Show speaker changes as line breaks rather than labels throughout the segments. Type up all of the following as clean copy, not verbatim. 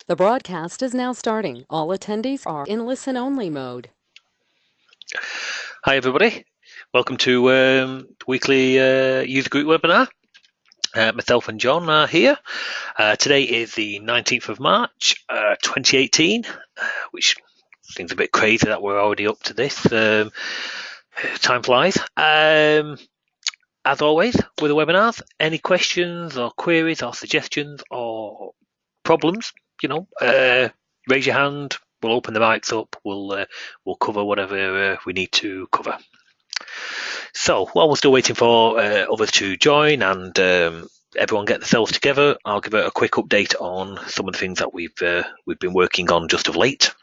The broadcast is now starting. All attendees are in listen-only mode.
Hi everybody, welcome to weekly user group webinar. Myself and John are here. Today is the 19th of March 2018, which seems a bit crazy that we're already up to this. Time flies. As always with the webinars, any questions or queries or suggestions or problems, raise your hand. We'll open the mics up. We'll cover whatever we need to cover. So while we're still waiting for others to join and everyone get themselves together, I'll give a quick update on some of the things that we've been working on just of late.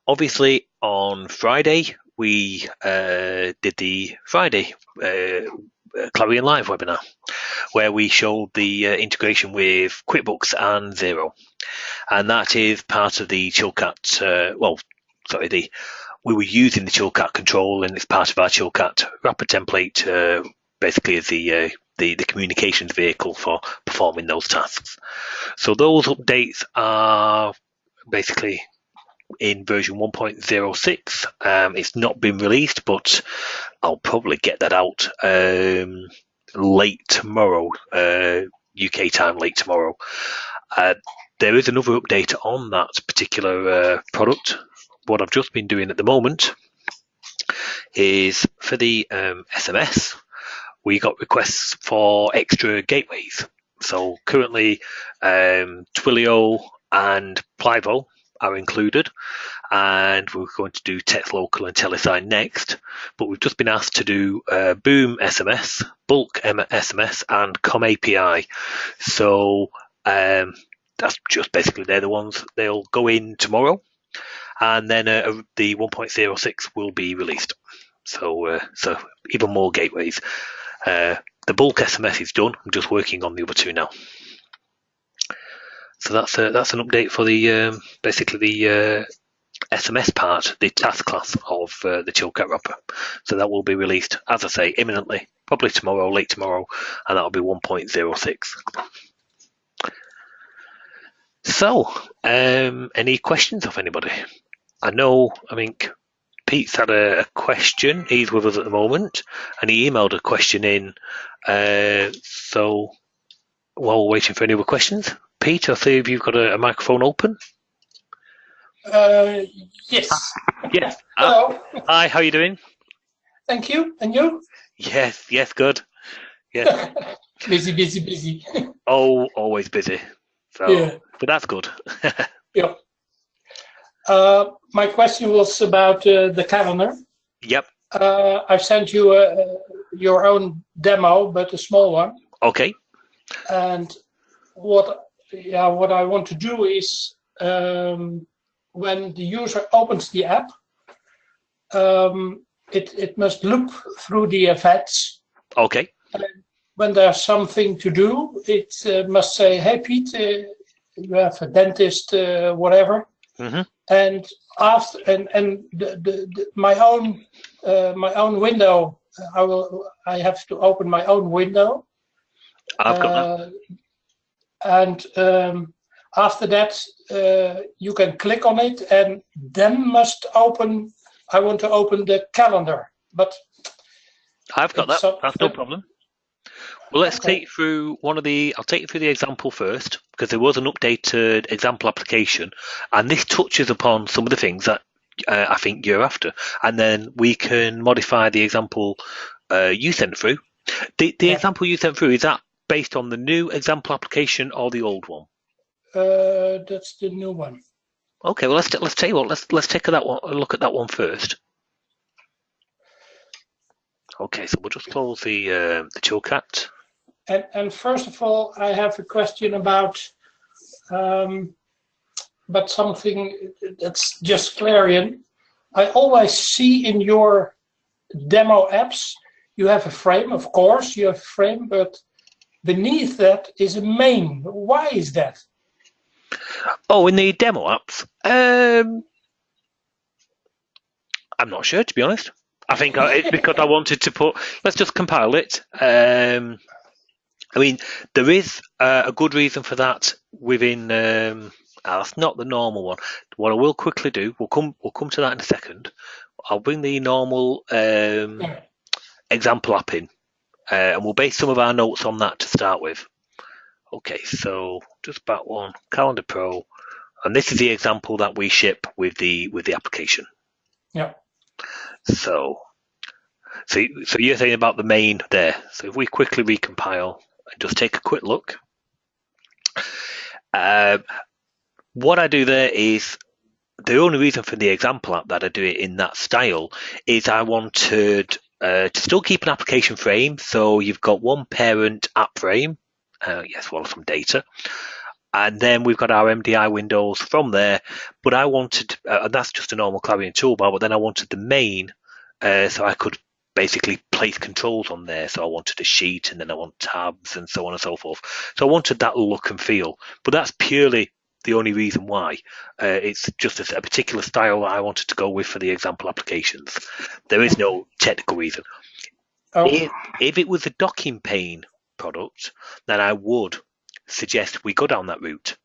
Obviously, on Friday we did the Friday Clarion Live webinar, where we showed the integration with QuickBooks and Xero, and that is part of the Chilcat. We were using the Chilcat control, and it's part of our Chilcat wrapper template, basically as the communications vehicle for performing those tasks. So those updates are basically in version 1.06. It's not been released, but I'll probably get that out late tomorrow, UK time, late tomorrow. There is another update on that particular product. What I've just been doing at the moment is for the SMS, we got requests for extra gateways. So currently Twilio and Plivo are included, and we're going to do Text Local and Telesign next, but we've just been asked to do Boom SMS, Bulk SMS and Com API. So that's just basically, they're the ones, they'll go in tomorrow, and then the 1.06 will be released. So even more gateways. The bulk SMS is done. I'm just working on the other two now. So that's an update for the basically the SMS part, the task class of the Chilcat wrapper. So that will be released, as I say, imminently, probably tomorrow, late tomorrow, and that'll be 1.06. So, any questions of anybody? I think Pete's had a question. He's with us at the moment, and he emailed a question in. So while we're waiting for any other questions, Pete, I see if you've got a microphone open.
Yes.
Yes.
Hello.
Hi, how are you doing?
Thank you. And you?
Yes, good. Yes.
busy.
Oh, always busy. So, yeah. But that's good.
Yeah. My question was about the calendar.
Yep.
I've sent you your own demo, but a small one.
Okay.
And what I want to do is when the user opens the app, it must look through the effects.
Okay.
And when there's something to do, it must say, "Hey Pete, you have a dentist, whatever."
Mm-hmm.
And after my own window, I have to open my own window.
I've got that.
And after that, you can click on it, and then I want to open the calendar, but
I've got that. That's no problem. Well, let's take you through I'll take you through the example first, because there was an updated example application, and this touches upon some of the things that I think you're after, and then we can modify the example you sent through. The example you sent through, is that based on the new example application or the old one?
That's the new one.
Okay, well let's tell you what. Let's take a look at that one first. Okay, so we'll just close the Chilcat.
And first of all, I have a question about something that's just Clarion. I always see in your demo apps, you have a frame, of course, you have a frame, but beneath that is a main. Why is that?
Oh, in the demo apps? I'm not sure, to be honest. I think it's because I wanted to let's just compile it. I mean, there is a good reason for that within. That's not the normal one. What I will quickly do, we'll come to that in a second. I'll bring the normal example app in, and we'll base some of our notes on that to start with. Okay, so just back one, Calendar Pro, and this is the example that we ship with the application.
Yeah.
So you're saying about the main there. So if we quickly recompile and just take a quick look, what I do there is the only reason for the example app that I do it in that style is I wanted to still keep an application frame. So you've got one parent app frame, yes, well, some data. And then we've got our MDI windows from there. But I wanted, and that's just a normal Clarion toolbar, but then I wanted the main so I could basically place controls on there. So I wanted a sheet and then I want tabs and so on and so forth. So I wanted that look and feel. But that's purely the only reason why. It's just a particular style that I wanted to go with for the example applications. There is no technical reason.
Oh.
If it was a docking pane product, then I would suggest we go down that route.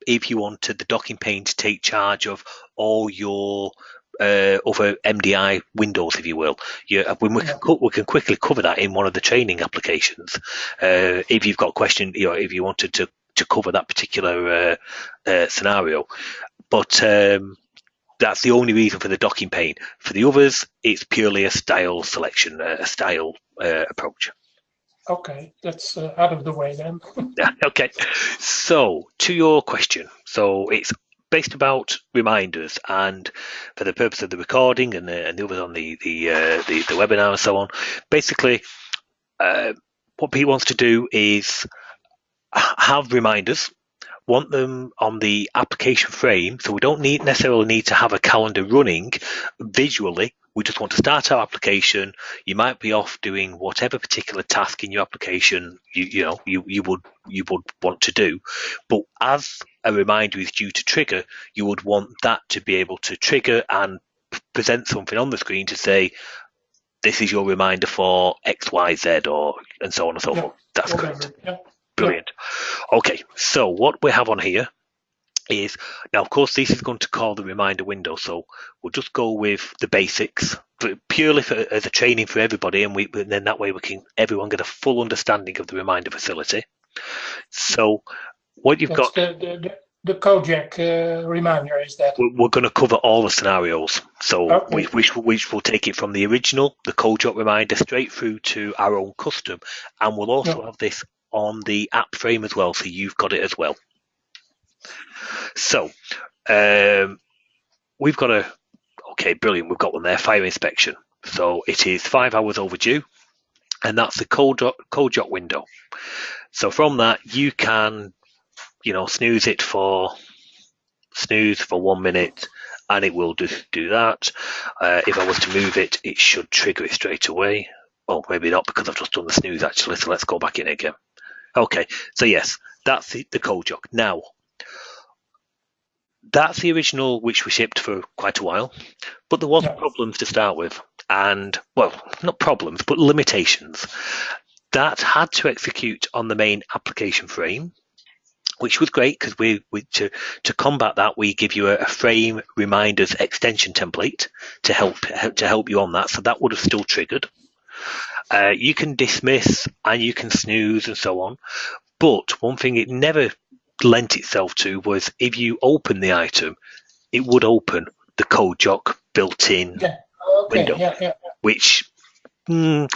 If you wanted the docking pane to take charge of all your other MDI windows, if you will, we can quickly cover that in one of the training applications. If you've got a question, if you wanted to cover that particular scenario, but that's the only reason for the docking pane. For the others, it's purely a style selection, a style approach.
Okay, that's out of the way then.
Yeah, okay. So to your question, so it's based about reminders, and for the purpose of the recording and the others on the webinar and so on, basically what Pete wants to do is have reminders, want them on the application frame, so we don't necessarily need to have a calendar running visually. We just want to start our application. You might be off doing whatever particular task in your application you would want to do, but as a reminder is due to trigger, you would want that to be able to trigger and present something on the screen to say, this is your reminder for X, Y, Z, and so on and so forth. That's correct.
Yeah.
Brilliant. Okay, so what we have on here is, now of course this is going to call the reminder window, so we'll just go with the basics, but purely as a training for everybody, and then that way everyone get a full understanding of the reminder facility. So what you've got,
the Kojak reminder is that
we're going to cover all the scenarios, so which will take it from the original, the Kojak reminder, straight through to our own custom, and we'll also have this on the app frame as well, so you've got it as well. So we've got brilliant, we've got one there, fire inspection. So it is 5 hours overdue, and that's the Kojak window. So from that you can snooze for 1 minute, and it will do that. If I was to move it, it should trigger it straight away. Oh, maybe not, because I've just done the snooze actually, so let's go back in again. Okay, so yes, that's the Kojak. Now, that's the original which we shipped for quite a while, but there was problems to start with, and, well, not problems, but limitations. That had to execute on the main application frame, which was great because to combat that, we give you a frame reminders extension template to help you on that, so that would have still triggered. You can dismiss and you can snooze and so on, but one thing it never lent itself to was if you open the item, it would open the Kojak built-in window, which wasn't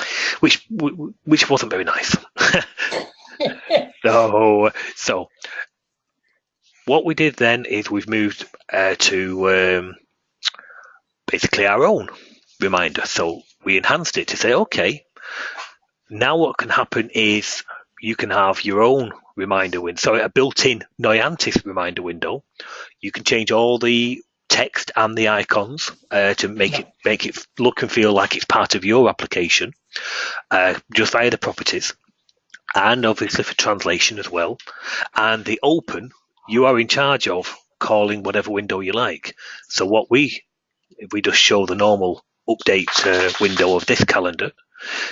very nice. So what we did then is we've moved to basically our own reminder. So we enhanced it to say, okay, now what can happen is you can have your own reminder window, so a built-in Noyantis reminder window. You can change all the text and the icons to make it look and feel like it's part of your application, just via the properties, and obviously for translation as well. And the open, you are in charge of calling whatever window you like. So if we just show the normal update window of this calendar,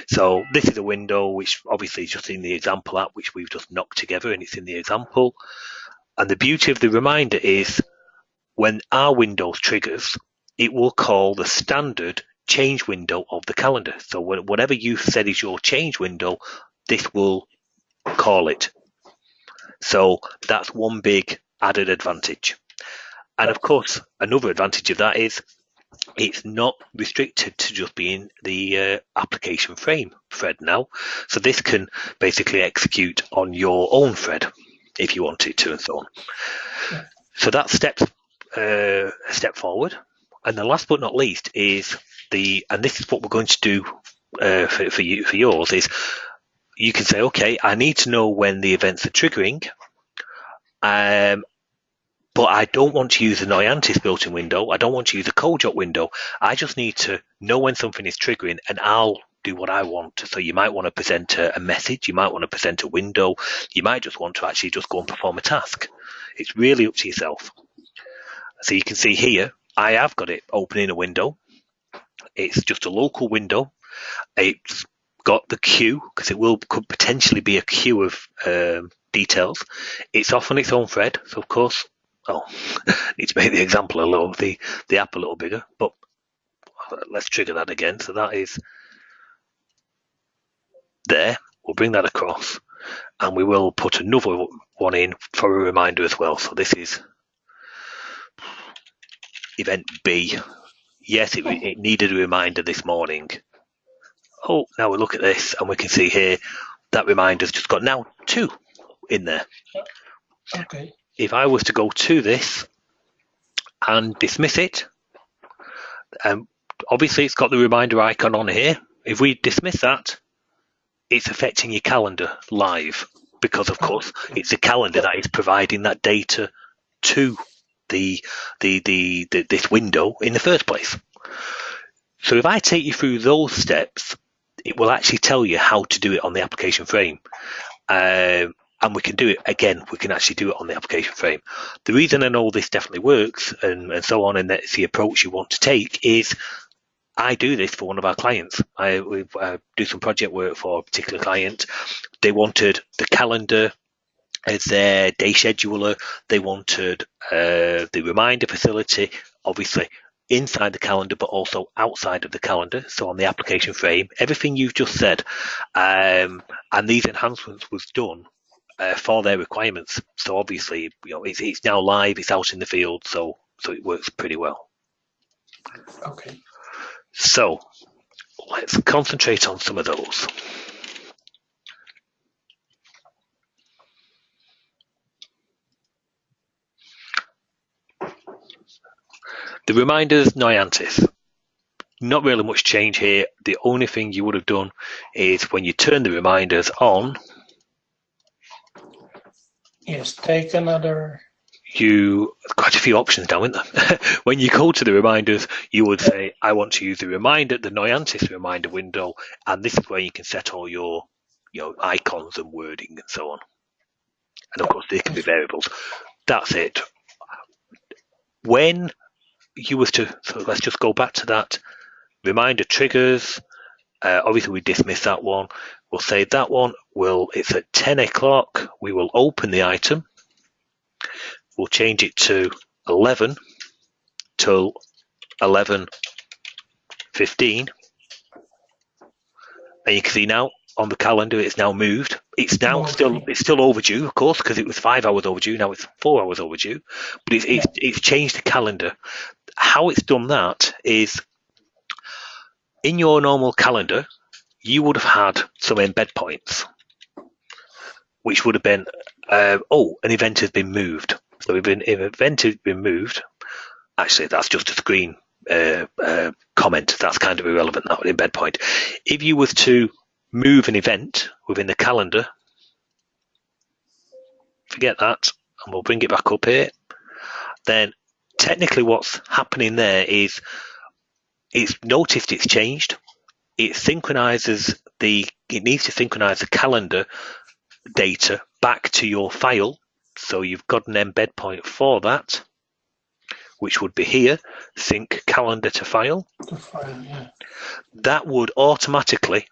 So this is a window which obviously is just in the example app, which we've just knocked together, and it's in the example. And the beauty of the reminder is when our window triggers, it will call the standard change window of the calendar. So whatever you said is your change window, this will call it. So that's one big added advantage. And of course, another advantage of that is it's not restricted to just being the application frame thread now. So this can basically execute on your own thread if you want it to, and so on.
Yeah.
So that's a step forward. And the last but not least is and this is what we're going to do for yours, is you can say, okay, I need to know when the events are triggering, but I don't want to use the Noyantis built-in window. I don't want to use a CodeJot window. I just need to know when something is triggering, and I'll do what I want. So you might want to present a message. You might want to present a window. You might just want to actually just go and perform a task. It's really up to yourself. So you can see here, I have got it opening a window. It's just a local window. It's got the queue, because could potentially be a queue of details. It's off on its own thread, so of course, need to make the example the app a little bigger, but let's trigger that again. So that is there. We'll bring that across, and we will put another one in for a reminder as well. So this is event B. Yes, it needed a reminder this morning. Oh, now we look at this and we can see here that reminder's just got now 2 in there.
Okay.
If I was to go to this and dismiss it, obviously it's got the reminder icon on here. If we dismiss that, it's affecting your calendar live, because of course it's the calendar that is providing that data to this window in the first place. So if I take you through those steps, it will actually tell you how to do it on the application frame. And we can do it again. We can actually do it on the application frame. The reason I know this definitely works and so on, and that's the approach you want to take, is I do this for one of our clients. I do some project work for a particular client. They wanted the calendar as their day scheduler. They wanted the reminder facility, obviously inside the calendar, but also outside of the calendar. So on the application frame, everything you've just said, and these enhancements was done for their requirements. So obviously, it's now live. It's out in the field, so it works pretty well.
Okay.
So let's concentrate on some of those. The reminders, Noyantis. Not really much change here. The only thing you would have done is when you turn the reminders on.
Yes, take another.
Quite a few options now, isn't there? When you go to the reminders, you would say, I want to use the Noyantis reminder window, and this is where you can set all your icons and wording and so on. And of course, they can be variables. That's it. When you was to, so let's just go back to that. Reminder triggers. Obviously, we dismiss that one. We'll say that one it's at 10 o'clock. We will open the item. We'll change it to 11 till 11:15. And you can see now on the calendar it's now moved. It's now still overdue, of course, because it was 5 hours overdue. Now it's 4 hours overdue. But it's changed the calendar. How it's done that is, in your normal calendar, you would have had some embed points, which would have been, an event has been moved. So if an event has been moved, actually that's just a screen comment. That's kind of irrelevant, that embed point. If you was to move an event within the calendar, forget that, and we'll bring it back up here, then technically what's happening there is it's noticed it's changed. It needs to synchronize the calendar data back to your file. So you've got an embed point for that, which would be here, sync calendar to file.
Yeah.
That would automatically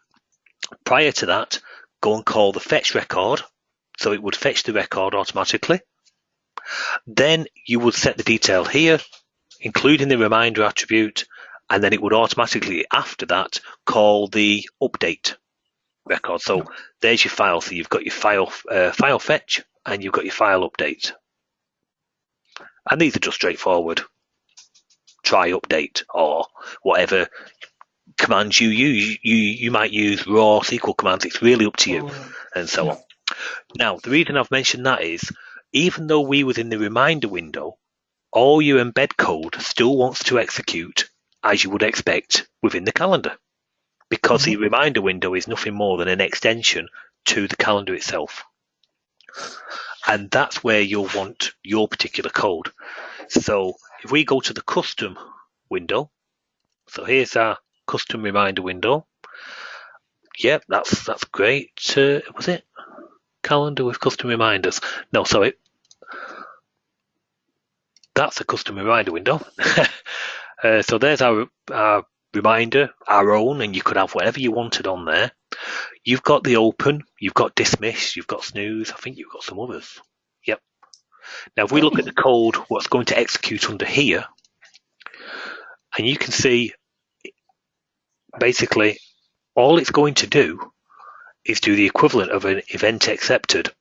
Prior to that, go and call the fetch record. So it would fetch the record automatically. Then you would set the detail here, including the reminder attribute, and then it would automatically, after that, call the update record. So there's your file. So you've got your file fetch, and you've got your file update. And these are just straightforward. Try update or whatever commands you use. You might use raw SQL commands. It's really up to you, and so on. Now, the reason I've mentioned that is, even though we was in the reminder window, all your embed code still wants to execute as you would expect within the calendar, because the reminder window is nothing more than an extension to the calendar itself. And that's where you'll want your particular code. So if we go to the custom window, so here's our custom reminder window. Yep, that's great. Was it calendar with custom reminders? No, sorry. That's a custom reminder window. So there's our reminder, our own, and you could have whatever you wanted on there. You've got the open, you've got dismiss, you've got snooze. I think you've got some others. Yep. Now, if we look at the code, what's going to execute under here, and you can see basically all it's going to do is do the equivalent of an event accepted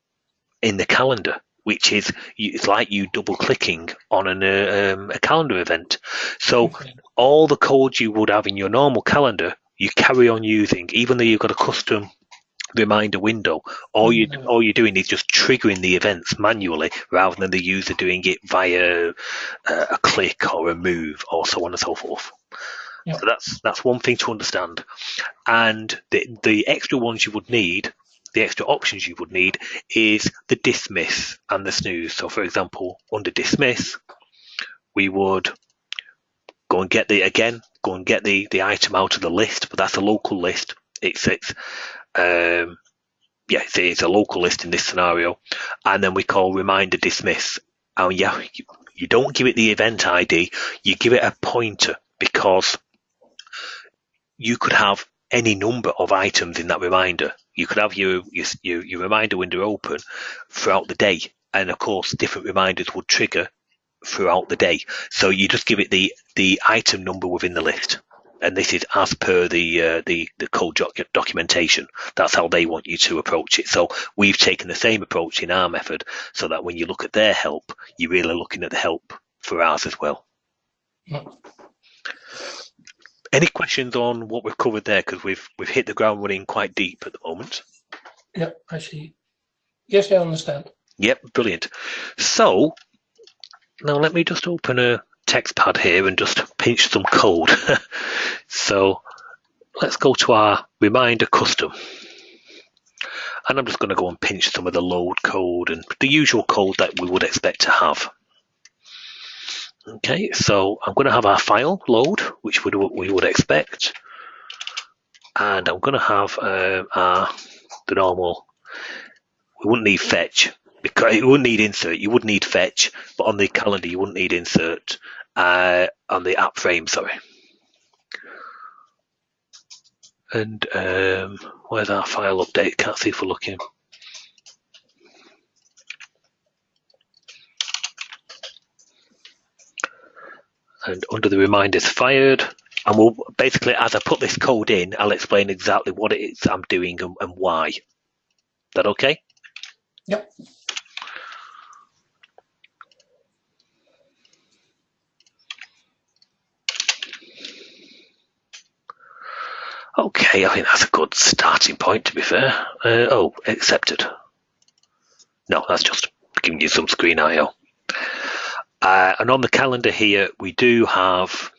in the calendar, which is it's like you double clicking on a calendar event. So all the code you would have in your normal calendar, you carry on using, even though you've got a custom reminder window. All you're doing is just triggering the events manually, rather than the user doing it via a click or a move or so on and so forth. So that's one thing to understand. And the extra ones you would need, the extra options you would need, is the dismiss and the snooze. So for example, under dismiss, we would go and get the item out of the list, but that's a local list. It's a local list in this scenario. And then we call reminder dismiss. And you don't give it the event ID, you give it a pointer, because you could have any number of items in that reminder. You could have your reminder window open throughout the day, and of course different reminders would trigger throughout the day. So you just give it the item number within the list, and this is as per the code documentation. That's how they want you to approach it. So we've taken the same approach in our method, so that when you look at their help, you're really looking at the help for ours as well. Any questions on what we've covered there? Because we've hit the ground running quite deep at the moment.
Yeah, I see. Yes, I understand.
Yep, brilliant. So now let me just open a text pad here and just pinch some code. So let's go to our reminder custom. And I'm just going to go and pinch some of the load code and the usual code that we would expect to have. Okay, so I'm going to have our file load, which we would expect, and I'm going to have the normal. We wouldn't need fetch, because you wouldn't need insert. You would need fetch, but on the calendar you wouldn't need insert. On the app frame, sorry. And where's our file update? Can't see if we're looking. And under the reminders fired, and we'll basically, as I put this code in, I'll explain exactly what it is I'm doing and why. Is that okay?
Yep.
Okay, I think that's a good starting point, to be fair. Accepted. No, that's just giving you some screen I/O. And on the calendar here, we do have,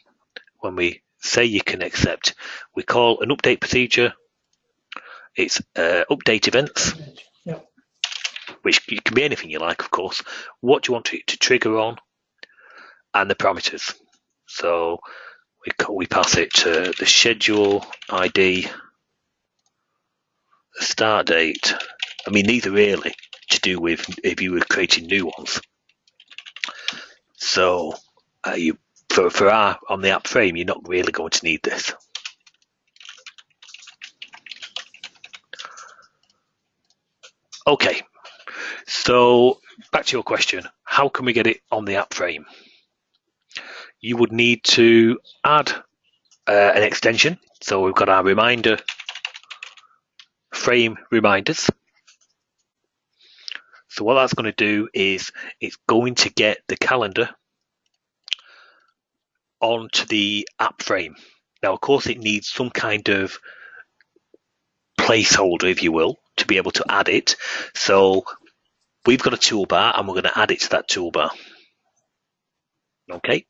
when we say you can accept, we call an update procedure. It's update events, which can be anything you like, of course. What do you want it to trigger on, and the parameters. So we pass it to the schedule ID, the start date. I mean, these are really to do with if you were creating new ones. So for our on the app frame, you're not really going to need this. Okay, so back to your question, how can we get it on the app frame? You would need to add an extension. So we've got our reminder frame reminders. So what that's going to do is it's going to get the calendar onto the app frame. Now, of course, it needs some kind of placeholder, if you will, to be able to add it. So we've got a toolbar and we're going to add it to that toolbar. Okay,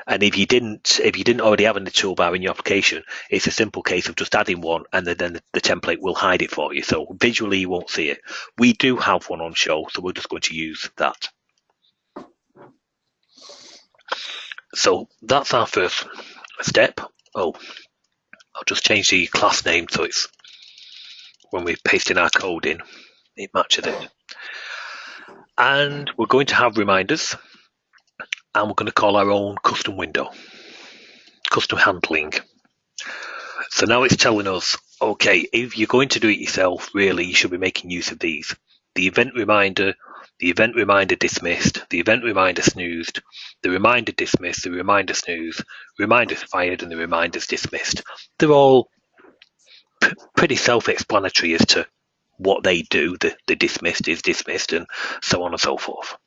and if you didn't already have a toolbar in your application, it's a simple case of just adding one, and then the template will hide it for you. So visually you won't see it. We do have one on show, so we're just going to use that. So that's our first step. Oh, I'll just change the class name so it's when we're pasting our code in, it matches it. And we're going to have reminders, and we're going to call our own custom window, custom handling. So now it's telling us, okay, if you're going to do it yourself, really, you should be making use of these. The event reminder dismissed, the event reminder snoozed, the reminder dismissed, the reminder snooze, reminders fired, and the reminders dismissed. They're all pretty self-explanatory as to what they do. The dismissed is dismissed, and so on and so forth.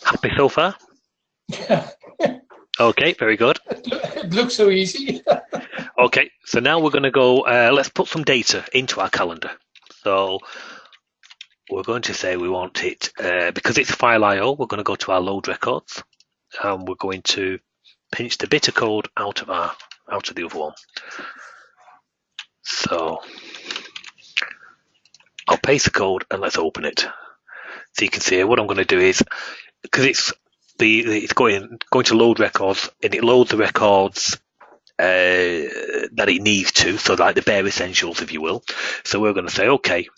Happy so far?
Yeah.
Okay, very good.
It looks so easy.
Okay, so now we're going to go, let's put some data into our calendar. So we're going to say we want it, because it's file IO, we're going to go to our load records, and we're going to pinch the bit of code out of the other one. So I'll paste the code and let's open it. So you can see what I'm going to do is, because it's going to load records, and it loads the records that it needs to, so like the bare essentials, if you will. So we're going to say, okay,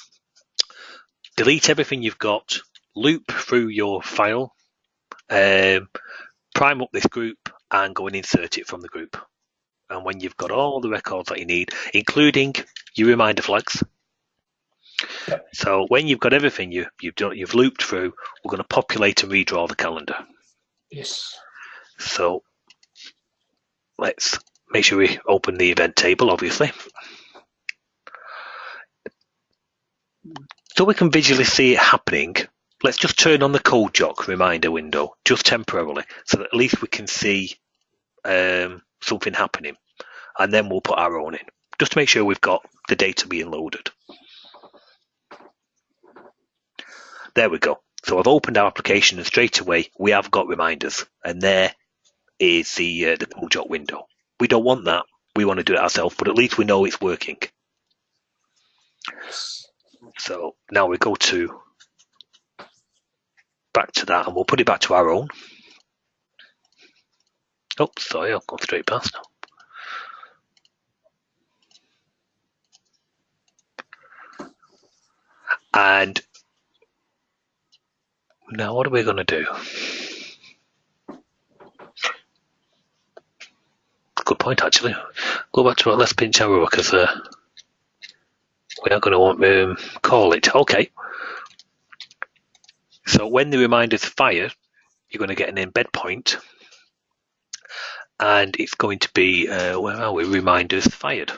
delete everything you've got, loop through your file, prime up this group, and go and insert it from the group. And when you've got all the records that you need, including your reminder flags.
Yep.
So when you've got everything you've looped through, we're going to populate and redraw the calendar.
Yes.
So let's make sure we open the event table, obviously. So we can visually see it happening. Let's just turn on the CodeJock reminder window, just temporarily, so that at least we can see something happening. And then we'll put our own in, just to make sure we've got the data being loaded. There we go. So I've opened our application, and straight away we have got reminders, and there is the CodeJock window. We don't want that. We want to do it ourselves, but at least we know it's working. So now we go back to that, and we'll put it back to our own. Oh, sorry, I'll go straight past now. And now what are we going to do? Good point, actually. Go back to our let's pinch arrow, because we are going to want to call it. Okay. So when the reminder's fired, you're going to get an embed point, and it's going to be, where are we? Reminders fired.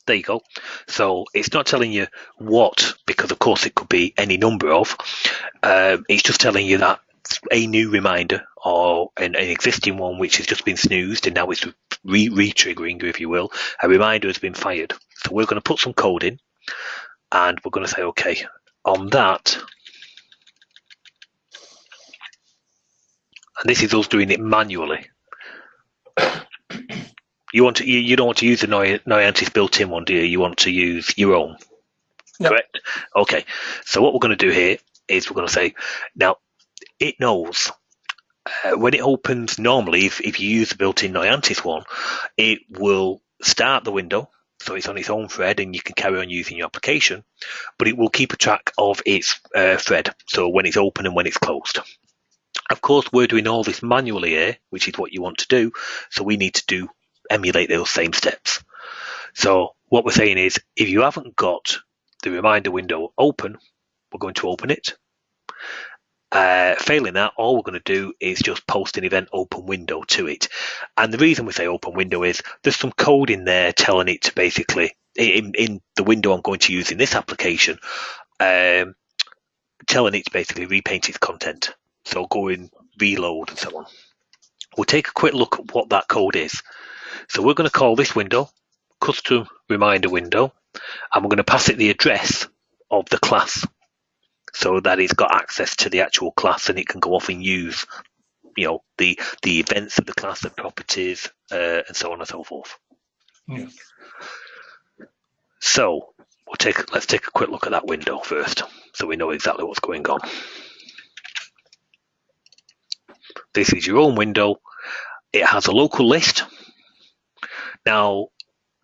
There you go. So it's not telling you what, because of course it could be any number of. It's just telling you that a new reminder or an existing one which has just been snoozed, and now it's re-triggering, if you will. A reminder has been fired. So we're going to put some code in, and we're going to say, okay, on that. And this is us doing it manually. You don't want to use the Noyantis built-in one, do you? You want to use your own,
Yep.
Correct? Okay. So what we're going to do here is we're going to say, now it knows when it opens. Normally, if you use the built-in Noyantis one, it will start the window, so it's on its own thread, and you can carry on using your application. But it will keep a track of its thread, so when it's open and when it's closed. Of course, we're doing all this manually here, which is what you want to do. So we need to emulate those same steps. So what we're saying is, if you haven't got the reminder window open, we're going to open it. Failing that, all we're going to do is just post an event open window to it. And the reason we say open window is there's some code in there telling it to basically, in the window I'm going to use in this application, telling it to basically repaint its content. So go in, reload and so on. We'll take a quick look at what that code is. So we're going to call this window custom reminder window, and we're going to pass it the address of the class so that it's got access to the actual class and it can go off and use, the events of the class, the properties, and so on and so forth.
Yeah.
So let's take a quick look at that window first, so we know exactly what's going on. This is your own window. It has a local list. Now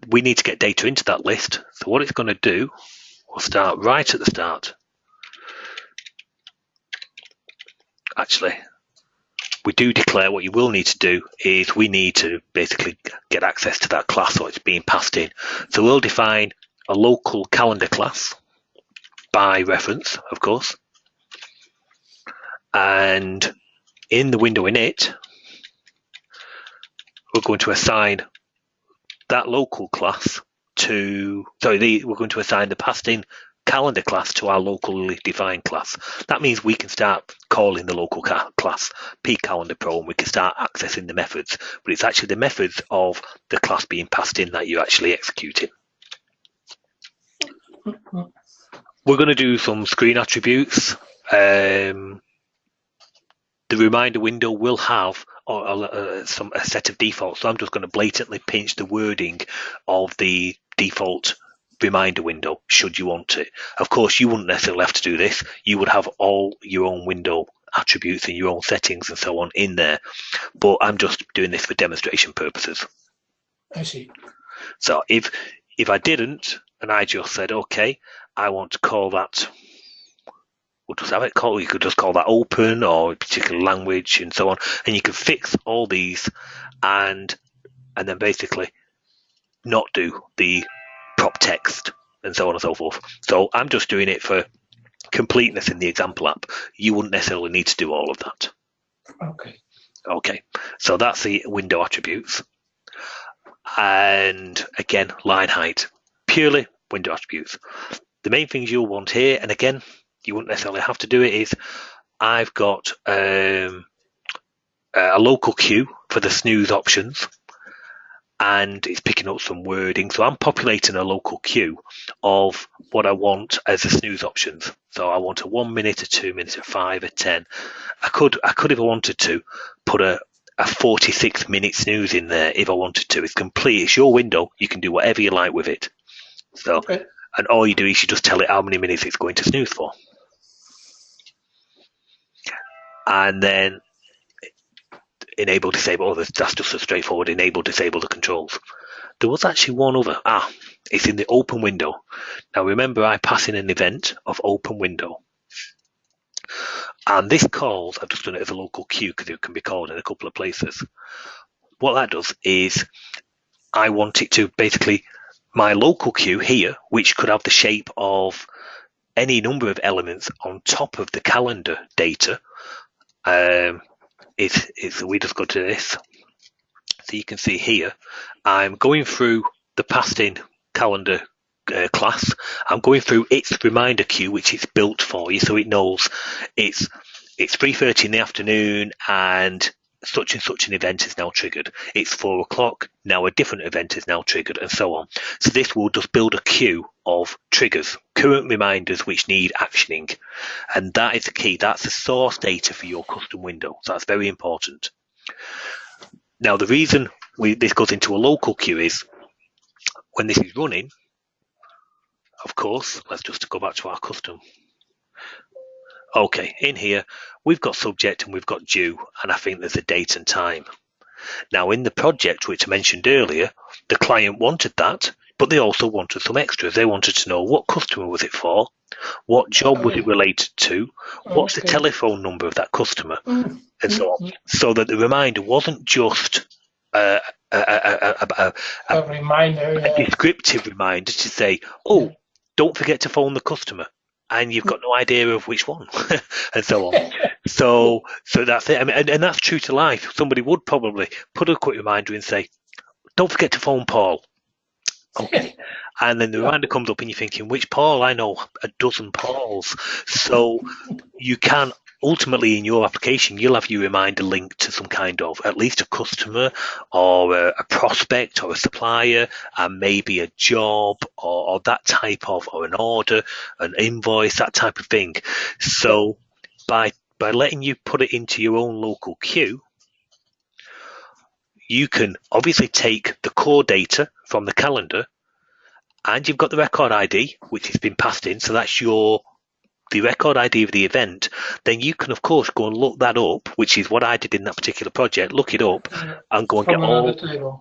we need to get data into that list. So what it's going to do, we'll start right at the start. Actually, we do declare what you will need to do is we need to basically get access to that class so it's being passed in. So we'll define a local calendar class by reference, of course. And in the window init, we're going to assign that local class to, we're going to assign the passed in calendar class to our locally defined class. That means we can start calling the local class pCalendar Pro, and we can start accessing the methods, but it's actually the methods of the class being passed in that you're actually executing. We're going to do some screen attributes. The reminder window will have a set of defaults, so I'm just going to blatantly pinch the wording of the default reminder window should you want it. Of course, you wouldn't necessarily have to do this. You would have all your own window attributes and your own settings and so on in there, but I'm just doing this for demonstration purposes.
I see.
So if I didn't, and I just said, okay, I want to call that, we'll just have it called, you could just call that open or a particular language and so on, and you can fix all these and then basically not do the prop text and so on and so forth. So I'm just doing it for completeness in the example app. You wouldn't necessarily need to do all of that. Okay, so that's the window attributes. And again, line height, purely window attributes. The main things you'll want here, and again, you wouldn't necessarily have to do it, is I've got a local queue for the snooze options, and it's picking up some wording. So I'm populating a local queue of what I want as the snooze options. So I want a 1 minute, a 2 minute, a 5, a 10. I could, if I wanted to, put a 46-minute snooze in there if I wanted to. It's complete. It's your window. You can do whatever you like with it. So, okay. And all you do is you just tell it how many minutes it's going to snooze for. And then enable, disable. Oh, that's just a straightforward enable, disable the controls. There was actually one other. It's in the open window. Now remember, I pass in an event of open window. And this calls, I've just done it as a local queue because it can be called in a couple of places. What that does is I want it to basically, my local queue here, which could have the shape of any number of elements on top of the calendar data, we just go to this. So you can see here, I'm going through the passed in calendar class. I'm going through its reminder queue, which it's built for you, so it knows it's 3:30 in the afternoon and such an event is now triggered. It's 4 o'clock, now a different event is now triggered, and so on. So this will just build a queue of triggers, current reminders which need actioning. And that is the key. That's the source data for your custom window. So that's very important. Now, the reason this goes into a local queue is when this is running, of course, let's just go back to our custom. Okay, in here, we've got subject and we've got due, and I think there's a date and time. Now, in the project, which I mentioned earlier, the client wanted that, but they also wanted some extras. They wanted to know what customer was it for, what job was it related to, what's the telephone number of that customer, and so on. So that the reminder wasn't just a
reminder,
a descriptive reminder to say, oh, don't forget to phone the customer, and you've got no idea of which one, and so on. So that's it. I mean, and that's true to life. Somebody would probably put a quick reminder and say, don't forget to phone Paul. Okay. And then the reminder comes up and you're thinking, which Paul? I know a dozen Pauls. So you can ultimately in your application, you'll have your reminder linked to some kind of at least a customer or a prospect or a supplier and maybe a job or that type of, or an order, an invoice, that type of thing. So by letting you put it into your own local queue, you can obviously take the core data from the calendar, and you've got the record ID, which has been passed in. So that's the record ID of the event. Then you can, of course, go and look that up, which is what I did in that particular project. Look it up and go and get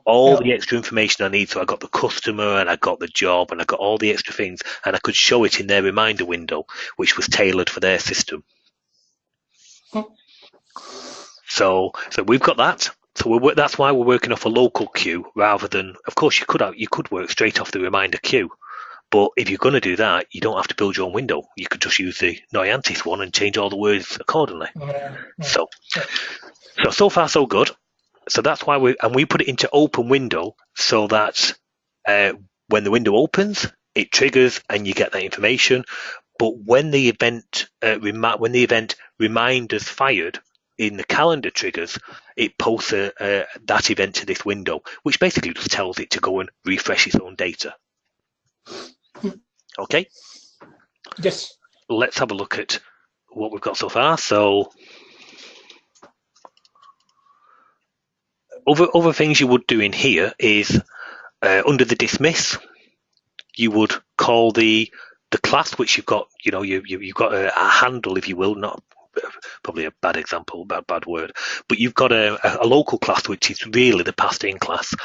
all the extra information I need. So I got the customer and I got the job and I got all the extra things, and I could show it in their reminder window, which was tailored for their system. So we've got that. So that's why we're working off a local queue rather than, of course, you could work straight off the reminder queue. But if you're going to do that, you don't have to build your own window. You could just use the Noyantis one and change all the words accordingly. So far so good. So that's why we put it into open window so that when the window opens, it triggers and you get that information. But when the event reminders fired in the calendar triggers, it posts that event to this window, which basically just tells it to go and refresh its own data. Okay.
Yes.
Let's have a look at what we've got so far. So other things you would do in here is under the dismiss, you would call the class which you've got. You've got a handle, if you will, not probably a bad example, bad word, but you've got a local class which is really the passed-in class.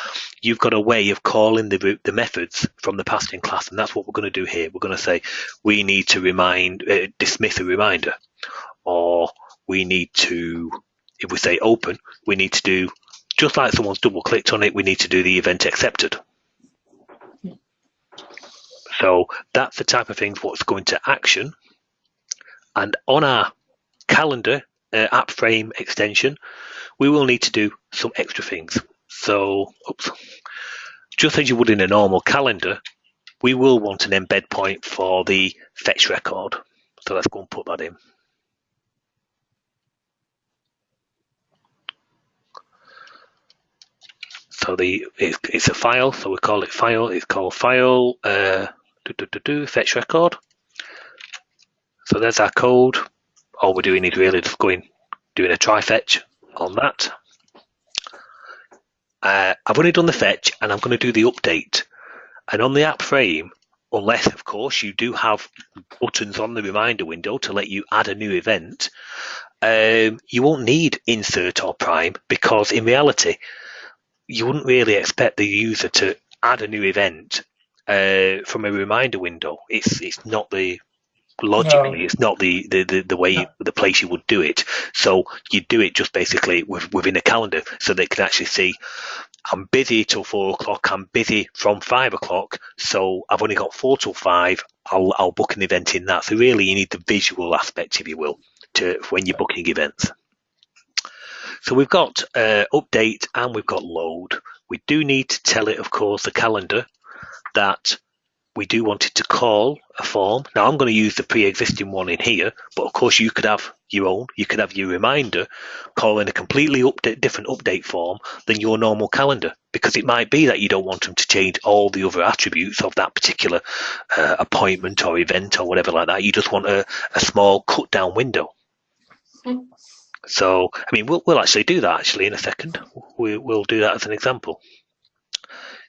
You've got a way of calling the methods from the passed-in class, and that's what we're going to do here. We're going to say we need to dismiss a reminder, or we need to, if we say open, we need to do, just like someone's double-clicked on it, we need to do the event accepted. So that's the type of things what's going to action. And on our calendar app frame extension, we will need to do some extra things. So just as you would in a normal calendar, we will want an embed point for the fetch record. So let's go and put that in. So it's a file, so we call it file. It's called file fetch record. So there's our code. All we're doing is really just doing a try fetch on that. I've only done the fetch, and I'm going to do the update. And on the app frame, unless of course you do have buttons on the reminder window to let you add a new event, you won't need insert or prime, because in reality you wouldn't really expect the user to add a new event from a reminder window. It's not the logically, it's not the way, the place you would do it. So you do it just basically within a calendar, so they can actually see, I'm busy till 4 o'clock, I'm busy from 5 o'clock, so I've only got 4 till 5, I'll book an event in that. So really you need the visual aspect, if you will, to when you're booking events. So we've got update and we've got load. We do need to tell it, of course, the calendar, that we do want it to call a form. Now I'm going to use the pre-existing one in here, but of course you could have your own. You could have your reminder calling a completely different update form than your normal calendar, because it might be that you don't want them to change all the other attributes of that particular appointment or event or whatever like that. You just want a small cut down window. So, I mean, we'll actually do that actually in a second. We'll do that as an example.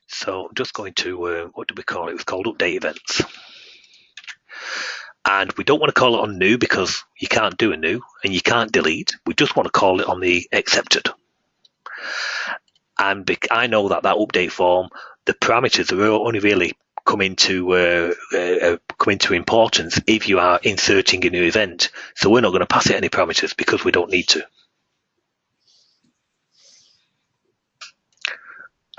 So I'm just going to, what do we call it? It's called update events. And we don't want to call it on new, because you can't do a new and you can't delete. We just want to call it on the accepted. And I know that update form, the parameters are only really come into importance if you are inserting a new event. So we're not going to pass it any parameters because we don't need to.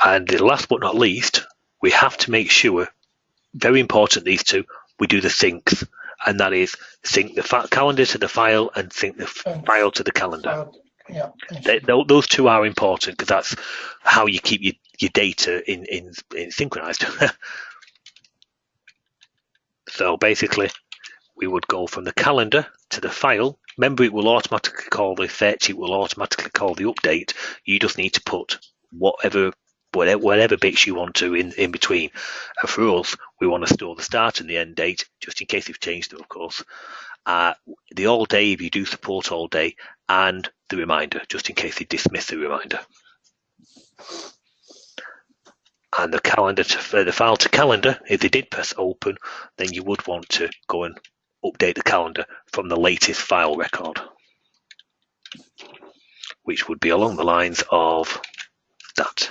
And the last but not least, we have to make sure, very important, these two, we do the syncs, and that is sync the calendar to the file and sync the file to the calendar.
Yeah,
those two are important because that's how you keep your data in synchronized. So basically, we would go from the calendar to the file. Remember, it will automatically call the fetch, it will automatically call the update. You just need to put whatever bits you want to in between. And for us, we want to store the start and the end date, just in case they've changed them, of course. The all day, if you do support all day, and the reminder, just in case they dismiss the reminder. And the calendar the file to calendar, if they did press open, then you would want to go and update the calendar from the latest file record, which would be along the lines of that.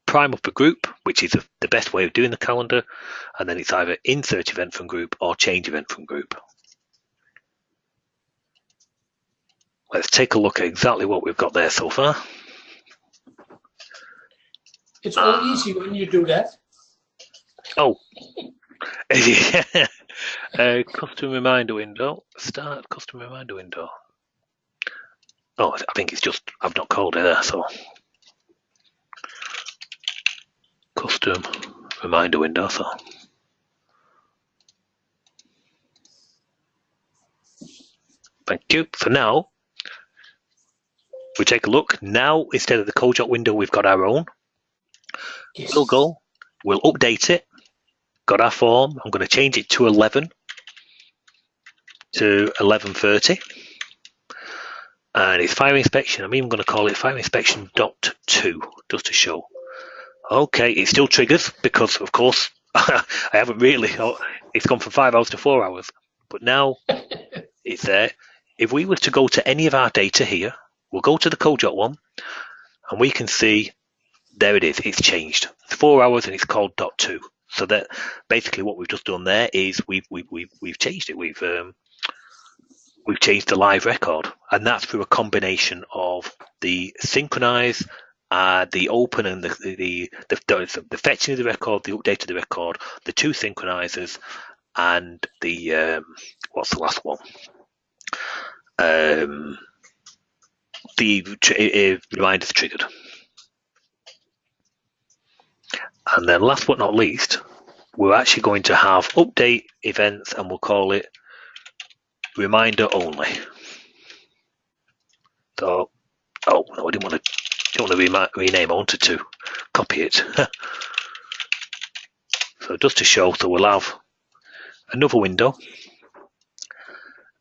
Prime up a group, which is the best way of doing the calendar, and then it's either insert event from group or change event from group. Let's take a look at exactly what we've got there so far.
It's all easy when you do that.
Oh, custom reminder window. Start custom reminder window. Oh, I think it's just I've not called it there, so custom reminder window. So thank you. So now we take a look. Now instead of the CodeJot window, we've got our own.
Yes.
We'll go. We'll update it. Got our form. I'm going to change it to 11 to 11:30. And it's fire inspection. I'm even going to call it fire inspection .2 just to show. Okay, it still triggers because, of course, I haven't really. It's gone from 5 hours to 4 hours, but now it's there. If we were to go to any of our data here, we'll go to the CodeJot one, and we can see there it is. It's changed. It's 4 hours, and it's called .2. So that basically what we've just done there is we've changed it. We've changed the live record, and that's through a combination of the synchronize, the open, and the fetching of the record, the update of the record, the two synchronizers, and the what's the last one? The reminders triggered. And then last but not least, we're actually going to have update events, and we'll call it reminder only. So, oh no, I didn't want to rename. I wanted to copy it. So just to show, so we'll have another window,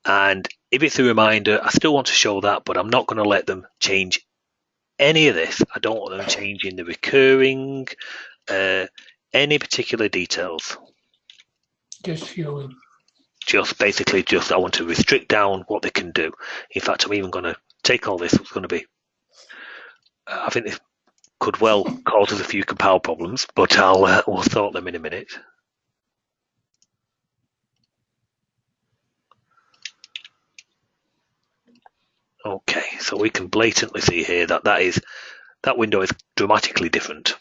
and if it's a reminder, I still want to show that, but I'm not going to let them change any of this. I don't want them changing the recurring, any particular details.
Just viewing.
Just basically, I want to restrict down what they can do. In fact, I'm even going to take all this. It's going to be. I think this could well cause us a few compile problems, but we'll sort them in a minute. Okay, so we can blatantly see here that window is dramatically different.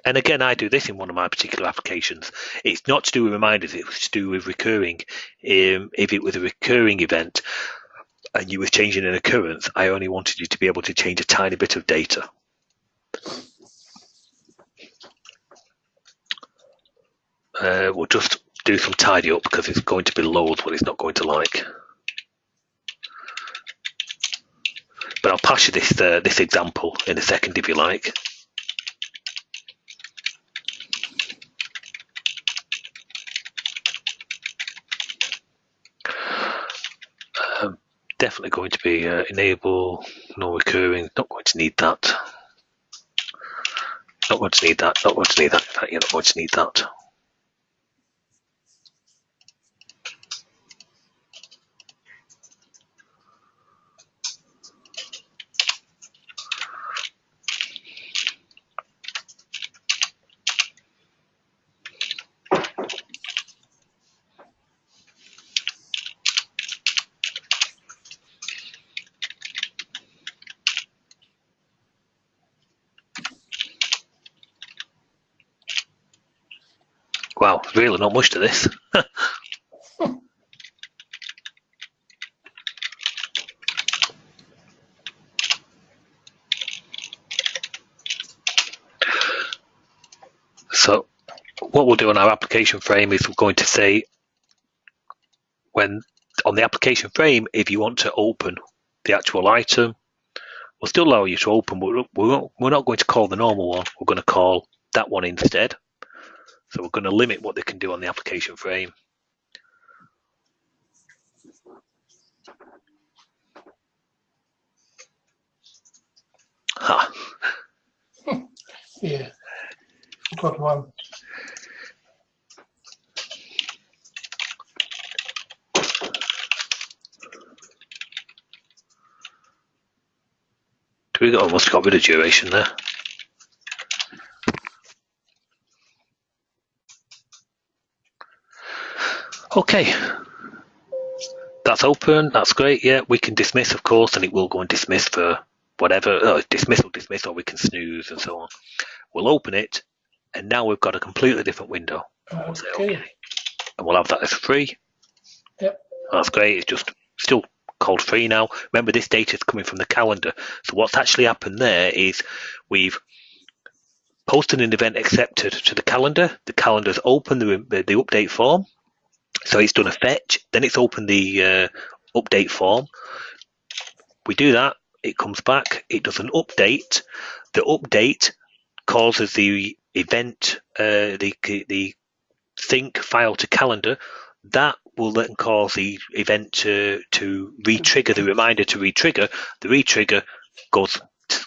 And again, I do this in one of my particular applications. It's not to do with reminders, it's to do with recurring. If it was a recurring event and you were changing an occurrence, I only wanted you to be able to change a tiny bit of data. We'll just do some tidy up because it's going to be loads what it's not going to like. But I'll pass you this example in a second if you like. Definitely going to be enable no recurring. Not going to need that. Not going to need that. Not going to need that. In fact, you're not going to need that. Wow, really not much to this. So what we'll do on our application frame is we're going to say when on the application frame, if you want to open the actual item, we'll still allow you to open, but we're not going to call the normal one. We're going to call that one instead. So we're going to limit what they can do on the application frame. Ha.
Yeah, forgot one.
I must have got rid of duration there. Okay, that's open, that's great. Yeah, we can dismiss, of course, and it will go and dismiss for whatever, dismiss, or we can snooze and so on. We'll open it, and now we've got a completely different window. We'll say okay. And we'll have that as free.
Yep.
That's great, it's just still called free now. Remember, this data is coming from the calendar. So what's actually happened there is we've posted an event accepted to the calendar. The calendar's opened the update form. So it's done a fetch, then it's opened the update form. We do that, it comes back, it does an update. The update causes the event, the sync file to calendar. That will then cause the event to re-trigger, the reminder to re-trigger. The re-trigger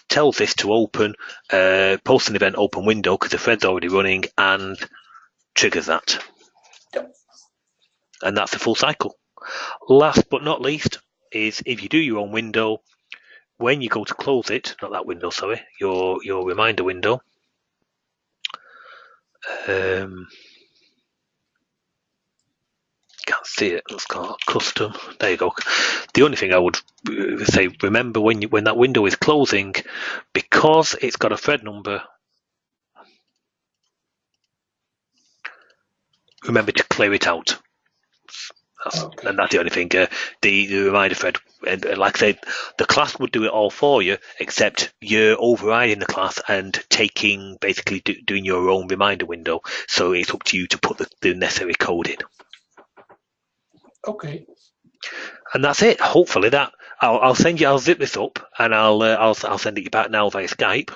tells this to open, post an event open window because the thread's already running, and triggers that.
Yep. And
that's the full cycle. Last but not least is if you do your own window, when you go to close it, not that window, sorry, your reminder window, can't see it, let's go custom, there you go. The only thing I would say, remember when that window is closing, because it's got a thread number, remember to clear it out. Okay. And that's the only thing. The reminder thread, like I said, the class would do it all for you, except you're overriding the class and taking, basically doing your own reminder window. So it's up to you to put the necessary code in.
Okay.
And that's it. Hopefully that I'll send you. I'll zip this up and I'll send it you back now via Skype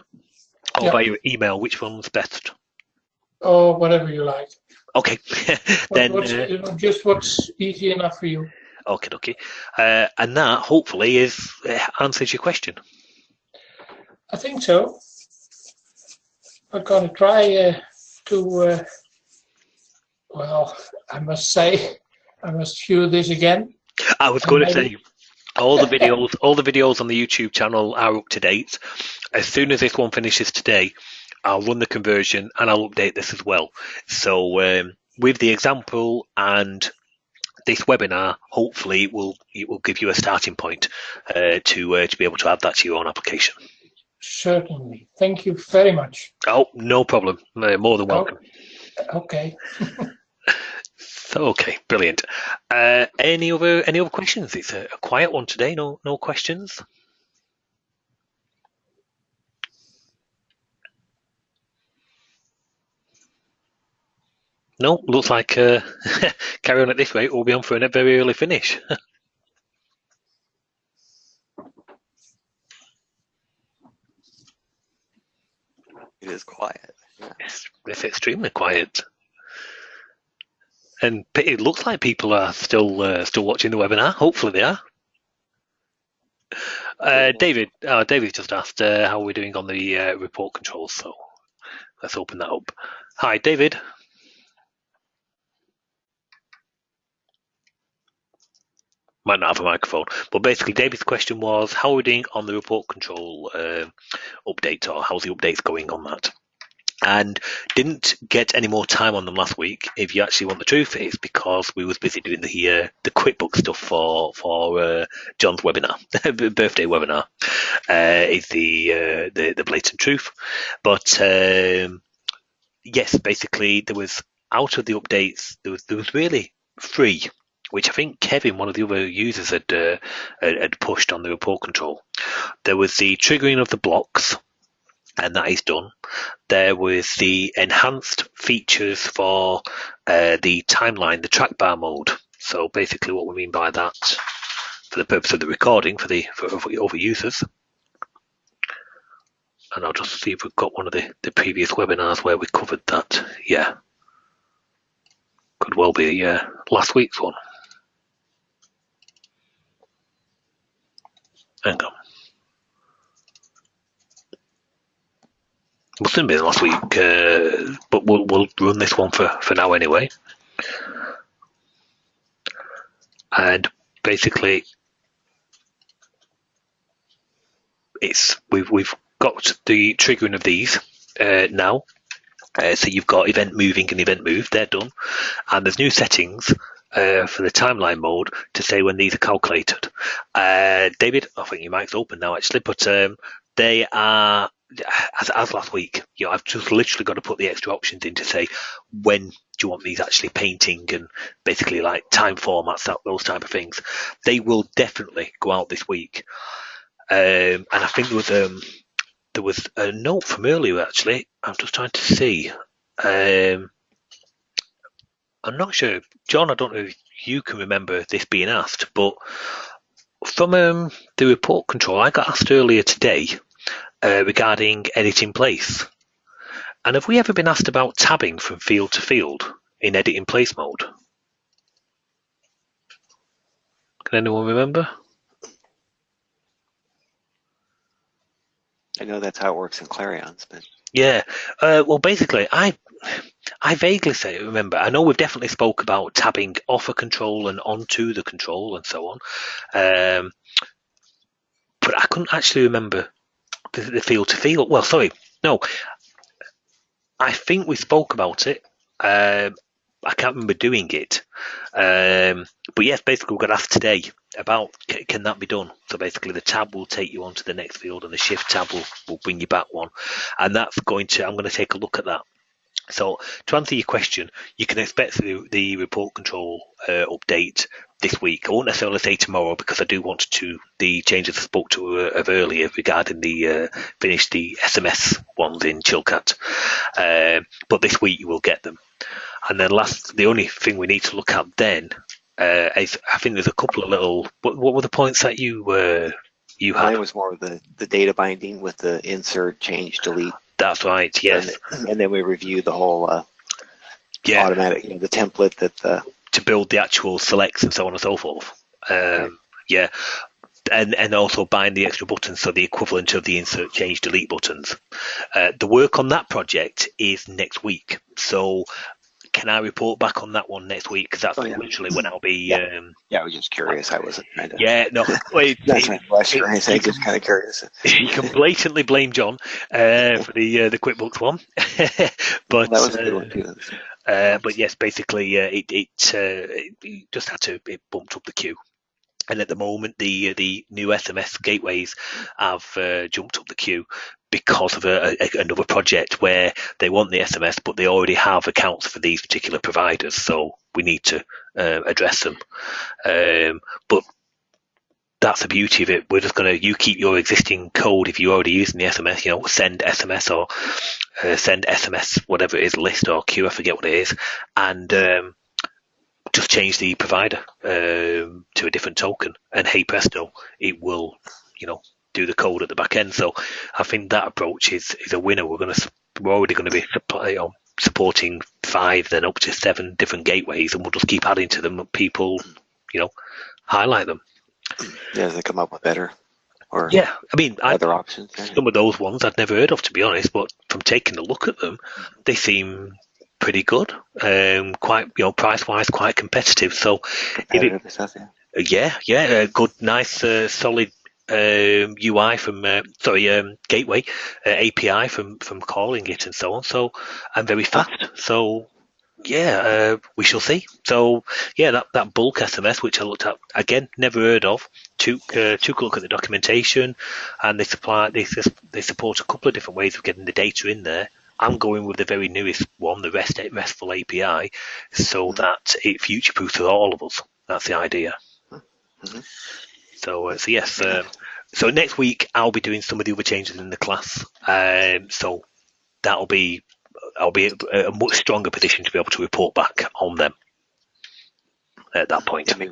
or via email. Which one's best?
Oh, whatever you like.
Okay, then
just what's easy enough for you.
Okay. And that hopefully answers your question.
I think so. I'm going to try to. Well, I must say, I must view this again.
I was going to say, all the videos on the YouTube channel are up to date. As soon as this one finishes today, I'll run the conversion and I'll update this as well. So with the example and this webinar, hopefully it will give you a starting point to be able to add that to your own application.
Certainly. Thank you very much.
Oh, no problem. More than welcome.
Okay.
So, okay, brilliant. Any other questions? It's a quiet one today. No questions. No, looks like carry on at this rate, we'll be on for a very early finish.
It is quiet. Yeah.
It's extremely quiet. And it looks like people are still watching the webinar. Hopefully they are. David just asked how we're doing on the report controls. So let's open that up. Hi, David. Might not have a microphone, but basically David's question was how are we doing on the report control update, or how's the updates going on that? And didn't get any more time on them last week. If you actually want the truth, it's because we was busy doing the QuickBooks stuff for John's webinar, birthday webinar. Is the blatant truth. But yes, basically there was out of the updates, there was really 3, which I think Kevin, one of the other users, had pushed on the report control. There was the triggering of the blocks, and that is done. There was the enhanced features for the timeline, the track bar mode. So basically what we mean by that, for the purpose of the recording for other users. And I'll just see if we've got one of the previous webinars where we covered that. Yeah. Could well be last week's one. Hang on. Must have been last week, but we'll run this one for now anyway. And basically, we've got the triggering of these now. So you've got event moving and event move, they're done. And there's new settings for the timeline mode to say when these are calculated. David, I think your mic's open now actually, but they are, as last week, I've just literally got to put the extra options in to say when do you want these actually painting and basically like time formats, those type of things. They will definitely go out this week. And I think there was a note from earlier actually. I'm just trying to see. I'm not sure, John. I don't know if you can remember this being asked, but from the report control, I got asked earlier today regarding edit in place. And have we ever been asked about tabbing from field to field in edit in place mode? Can anyone remember?
I know that's how it works in Clarions, but
Yeah. Well, basically, I vaguely remember. I know we've definitely spoke about tabbing off a control and onto the control and so on, but I couldn't actually remember the field to field. Well, sorry, no. I think we spoke about it. I can't remember doing it. But yes, basically we got asked today about can that be done. So basically the tab will take you onto the next field and the shift tab will bring you back one. And that's I'm going to take a look at that. So to answer your question, you can expect the report control update this week. I won't necessarily say tomorrow because I do want the changes I spoke to of earlier regarding the finish the SMS ones in Chilcat. But this week you will get them. And then the only thing we need to look at then is I think there's a couple of little. What were the points that you had?
mine was more of the data binding with the insert, change, delete.
That's right. Yes.
And then we review the whole automatic, the template that
to build the actual selects and so on and so forth. Yeah. And also bind the extra buttons, so the equivalent of the insert, change, delete buttons. The work on that project is next week. So can I report back on that one next week? Because that's literally when I'll be.
I was just curious. I wasn't trying to.
Yeah, no.
That's my question. I say just kind of curious.
You can blatantly blame John for the QuickBooks one, but
that was a good one too.
But yes, basically it just had to. It bumped up the queue. And at the moment, the new SMS gateways have jumped up the queue because of another project where they want the SMS, but they already have accounts for these particular providers. So we need to address them. But that's the beauty of it. We're just you keep your existing code if you're already using the SMS, send SMS or send SMS, whatever it is, list or queue, I forget what it is. And just change the provider to a different token, and hey presto, it will, do the code at the back end. So I think that approach is a winner. We're already going to be supporting 5, then up to 7 different gateways, and we'll just keep adding to them. People, highlight them.
Yeah, they come up with better. Or
other
options.
Some of those ones I'd never heard of, to be honest, but from taking a look at them, they seem pretty good, quite price wise, quite competitive. So good, nice, solid UI from gateway API from calling it and so on. So and very fast. So we shall see. So that bulk SMS, which I looked at again, never heard of. Took a look at the documentation, and they support a couple of different ways of getting the data in there. I'm going with the very newest one, the RESTful API, so that it future-proofs for all of us. That's the idea. So yes. So next week I'll be doing some of the other changes in the class. So I'll be a much stronger position to be able to report back on them at that point.
Yeah, maybe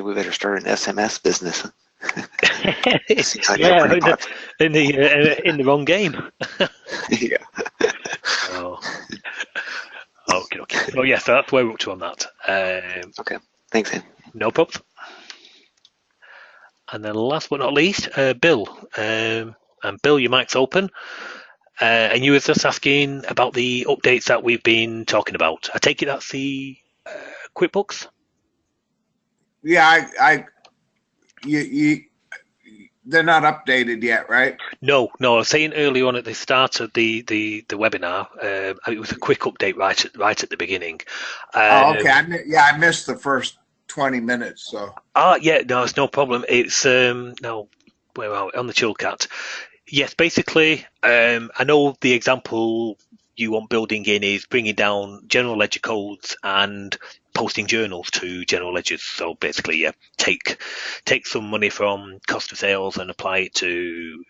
we better start an SMS business.
Yeah, in the wrong game.
Yeah.
Okay. Oh yes, so that's where we're up to on that.
Okay. Thanks, Ian.
No problem. And then last but not least, Bill. And Bill, your mic's open. And you were just asking about the updates that we've been talking about. I take it that's the QuickBooks?
Yeah, they're not updated yet, right?
No. I was saying earlier on at the start of the webinar, it was a quick update right at the beginning.
Okay. I missed the first 20 minutes. So.
Yeah, no, it's no problem. It's no, where are we? On the Chillcat. Yes, basically, I know the example you want building in is bringing down general ledger codes and posting journals to general ledgers. So basically, yeah, take some money from cost of sales and apply it to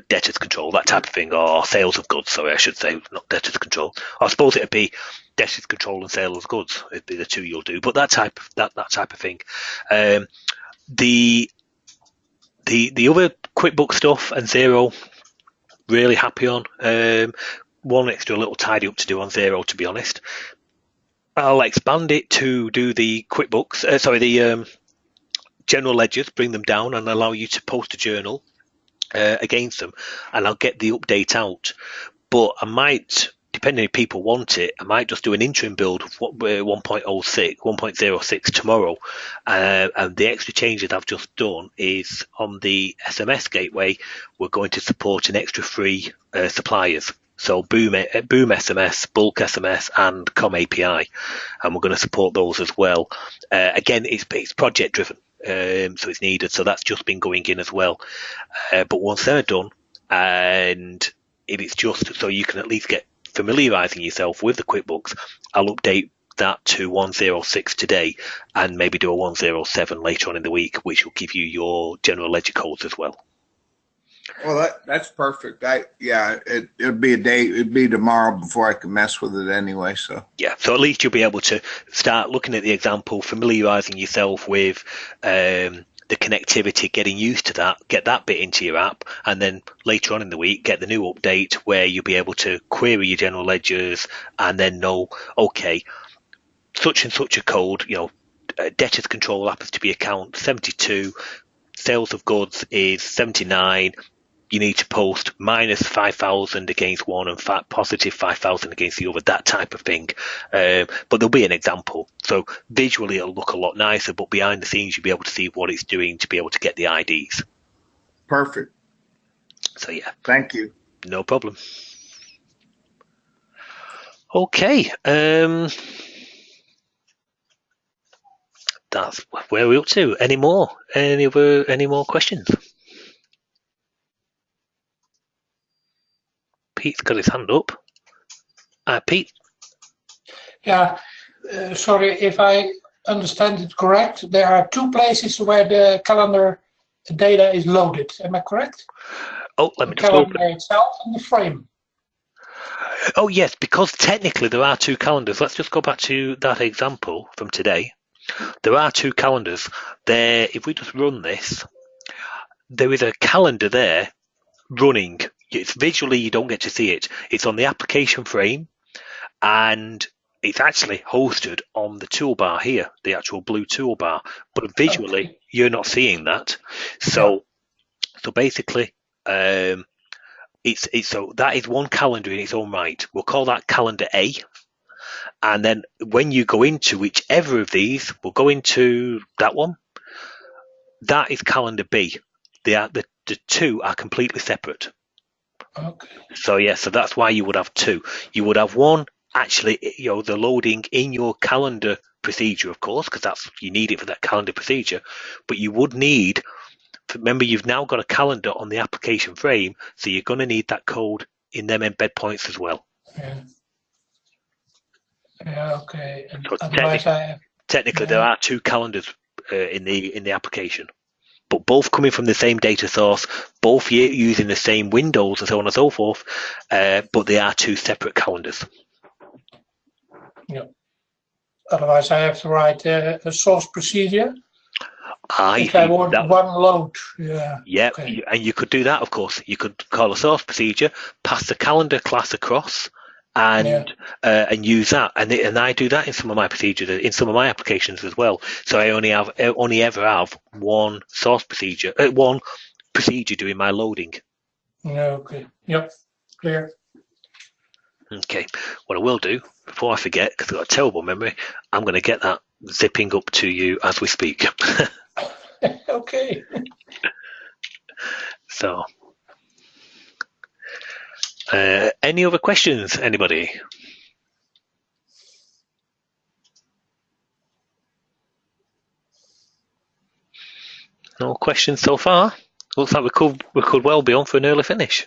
debtors control, that type of thing, or sales of goods. Sorry, I should say, not debtors control. I suppose it'd be debtors control and sales of goods. It'd be the two you'll do, but that type of thing. The other QuickBooks stuff and Xero, really happy on. One extra little tidy up to do on Xero, to be honest. I'll expand it to do the QuickBooks, the general ledgers, bring them down and allow you to post a journal against them, and I'll get the update out. But I might, depending if people want it, I might just do an interim build of 1.06 tomorrow. And the extra changes I've just done is on the SMS gateway, we're going to support an extra 3 suppliers. So Boom SMS, Bulk SMS, and Com API, and we're going to support those as well. Again, it's project driven, so it's needed. So that's just been going in as well. But once they're done, and if it's just so you can at least get familiarising yourself with the QuickBooks, I'll update that to 106 today, and maybe do a 107 later on in the week, which will give you your general ledger codes as well.
Well, that's perfect. It'd be tomorrow before I can mess with it anyway. So
yeah, so at least you'll be able to start looking at the example, familiarising yourself with the connectivity, getting used to that, get that bit into your app, and then later on in the week get the new update where you'll be able to query your general ledgers and then know, okay, such and such a code, debtors control happens to be account 72, sales of goods is 79. You need to post minus 5,000 against one and positive 5,000 against the other, that type of thing. But there'll be an example. So visually it'll look a lot nicer, but behind the scenes you'll be able to see what it's doing to be able to get the IDs.
Perfect.
So yeah.
Thank you.
No problem. Okay. That's where we're up to. Any more questions? Pete's got his hand up. Pete?
Yeah, sorry, if I understand it correct, there are 2 places where the calendar data is loaded. Am I correct?
Oh, let me
the
just
calendar
open.
itself and the frame.
Oh, yes, because technically there are 2 calendars. Let's just go back to that example from today. There are 2 calendars. There, if we just run this, there is a calendar there running. It's visually, you don't get to see it. It's on the application frame, and it's actually hosted on the toolbar here, the actual blue toolbar. But visually, you're not seeing that. So basically, so that is one calendar in its own right. We'll call that calendar A. And then when you go into whichever of these, we'll go into that one. That is calendar B. The 2 are completely separate.
Okay.
So yeah, so that's why you would have 2. You would have one actually, the loading in your calendar procedure, of course, because you need it for that calendar procedure. But you would need, remember, you've now got a calendar on the application frame, so you're going to need that code in them embed points as well.
Yeah. Yeah. Okay. And
So
otherwise,
technically, there are 2 calendars in the application, but both coming from the same data source, both using the same windows and so on and so forth, but they are 2 separate calendars.
Yeah. Otherwise, I have to write a source procedure. If I want one load, yeah.
Yeah,
okay.
And you could do that, of course. You could call a source procedure, pass the calendar class across, and use that. And I do that in some of my procedures, in some of my applications as well. So I only ever have one source procedure, one procedure doing my loading.
Yeah, okay. Yep. Clear.
Okay. What I will do before I forget, because I've got a terrible memory, I'm going to get that zipping up to you as we speak.
Okay.
So, any other questions, anybody? No questions so far. Looks like we could well be on for an early finish.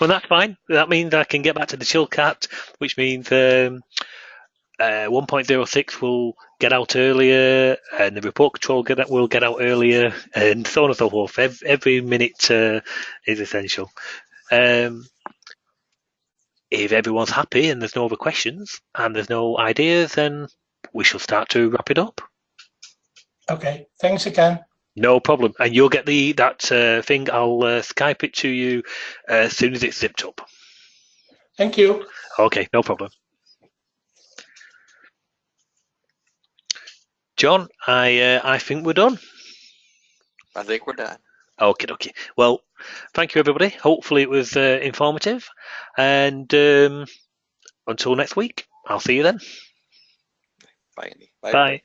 Well, that's fine. That means I can get back to the chill cat, which means 1.06 will get out earlier, and the report control will get out earlier, and so on and so forth. Every minute is essential. If everyone's happy and there's no other questions and there's no ideas, then we shall start to wrap it up.
Okay. Thanks again.
No problem. And you'll get that thing. I'll Skype it to you as soon as it's zipped up.
Thank you.
Okay, no problem. John, I think we're done.
I think we're done.
Okay. Well, thank you, everybody. Hopefully it was informative. And until next week, I'll see you then.
Bye.
Bye.